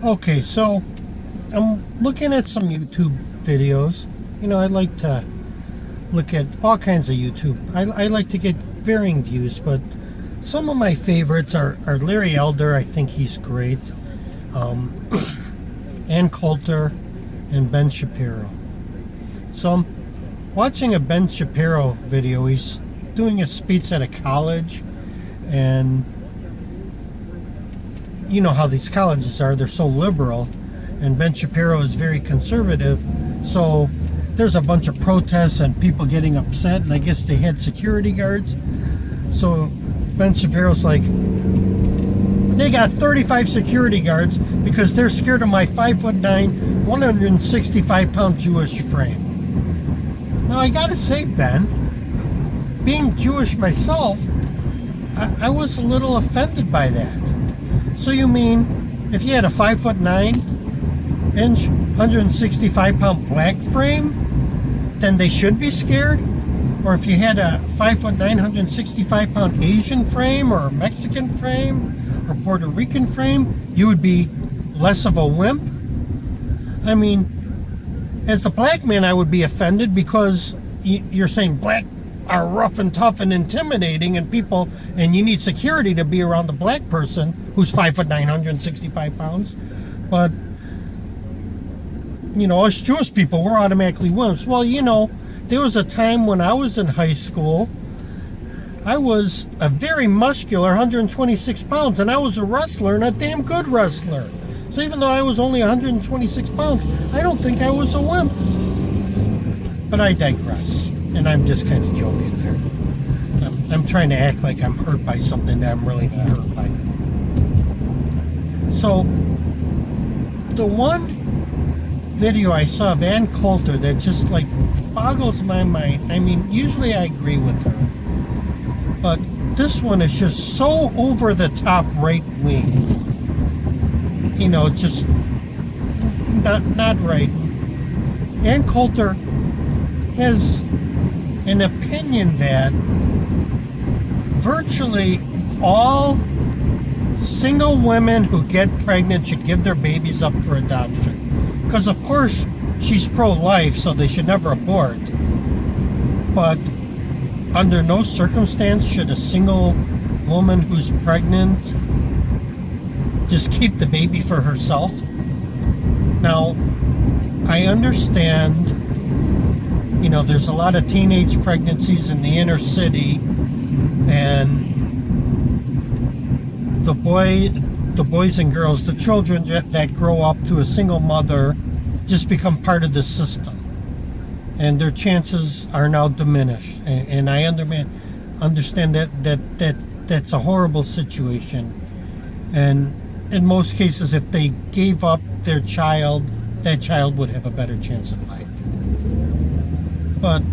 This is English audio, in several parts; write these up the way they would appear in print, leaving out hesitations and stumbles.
Okay, so I'm looking at some YouTube videos. I like to look at all kinds of YouTube. I like to get varying views, but some of my favorites are Larry Elder. I think he's great. And Coulter and Ben Shapiro. So I'm watching a Ben Shapiro video. He's doing a speech at a college, and you know how these colleges are, they're so liberal, and Ben Shapiro is very conservative, so there's a bunch of protests and people getting upset, and I guess they had security guards. So Ben Shapiro's like, they got 35 security guards because they're scared of my 5'9", 165-pound Jewish frame. Now I gotta say, Ben, being Jewish myself, I was a little offended by that. So you mean if you had a 5'9" 165-pound black frame, then they should be scared? Or if you had a 5'9", 165-pound Asian frame, or a Mexican frame, or Puerto Rican frame, you would be less of a wimp? I mean, as a black man, I would be offended because you're saying black are rough and tough and intimidating, and you need security to be around a black person who's 5'9", 165 pounds. But us Jewish people, we're automatically wimps. Well, there was a time when I was in high school, I was a very muscular 126 pounds, and I was a wrestler, and a damn good wrestler. So even though I was only 126 pounds, I don't think I was a wimp. But I digress, and I'm just kind of joking there. I'm trying to act like I'm hurt by something that I'm really not hurt by. So, the one video I saw of Ann Coulter that just boggles my mind. I mean, usually I agree with her, but this one is just so over the top right wing. Just not right. Ann Coulter has an opinion that virtually all single women who get pregnant should give their babies up for adoption. Because of course she's pro-life, so they should never abort. But under no circumstance should a single woman who's pregnant just keep the baby for herself. Now, I understand, there's a lot of teenage pregnancies in the inner city, and the boys and girls, the children that grow up to a single mother just become part of the system, and their chances are now diminished. And I understand that's a horrible situation, and in most cases, if they gave up their child, that child would have a better chance at life. But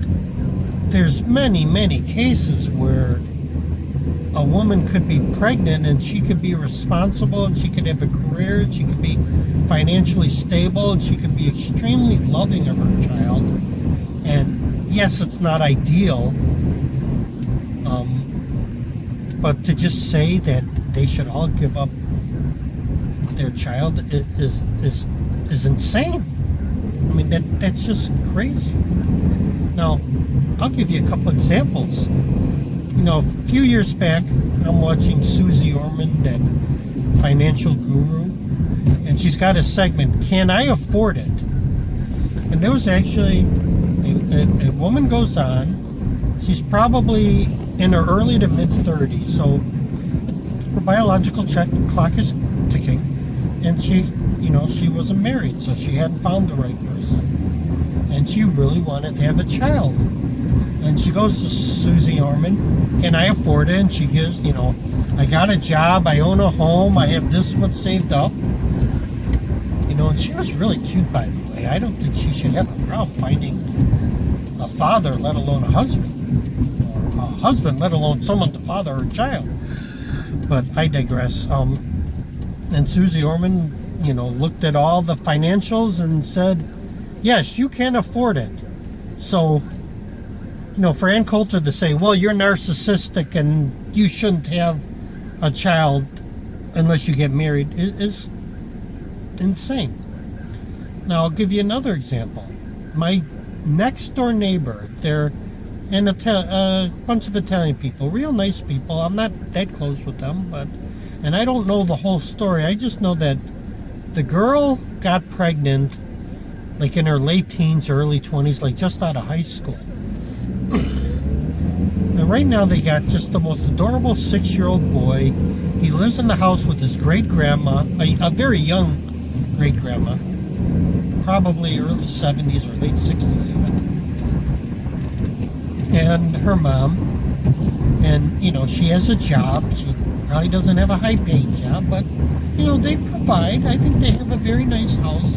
there's many cases where a woman could be pregnant and she could be responsible, and she could have a career, and she could be financially stable, and she could be extremely loving of her child. And yes, it's not ideal, but to just say that they should all give up their child is insane. I mean, that's just crazy. Now, I'll give you a couple examples. A few years back, I'm watching Susie Orman, that financial guru, and she's got a segment, Can I Afford It? And there was actually a woman goes on, she's probably in her early to mid-30s, so her biological clock is ticking, and she wasn't married, so she hadn't found the right person, and she really wanted to have a child. And she goes to Susie Orman, can I afford it? And she gives, I got a job, I own a home, I have this much saved up. And she was really cute, by the way. I don't think she should have a problem finding a father, let alone a husband. Or a husband, let alone someone to father her child. But I digress. And Susie Orman, looked at all the financials and said, yes, you can afford it. So, for Ann Coulter to say, well, you're narcissistic and you shouldn't have a child unless you get married is insane. Now, I'll give you another example. My next door neighbor, they're a bunch of Italian people, real nice people. I'm not that close with them, and I don't know the whole story. I just know that the girl got pregnant like in her late teens, early 20s, like just out of high school. And right now they got just the most adorable 6-year-old boy. He lives in the house with his great-grandma, a very young great-grandma, probably early 70s or late 60s even. And her mom. And, she has a job. She probably doesn't have a high-paying job, but, they provide. I think they have a very nice house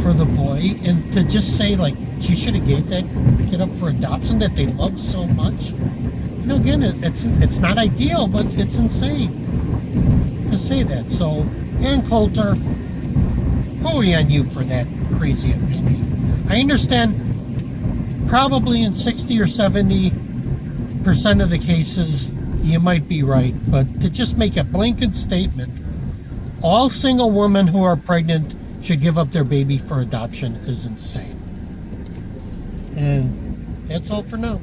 for the boy. And to just say, like, she should have gave that kid up for adoption that they love so much. Again, it's not ideal, but it's insane to say that. So, and Coulter, pooey on you for that crazy opinion. I understand probably in 60 or 70% of the cases you might be right, but to just make a blanket statement, all single women who are pregnant should give up their baby for adoption is insane. And that's all for now.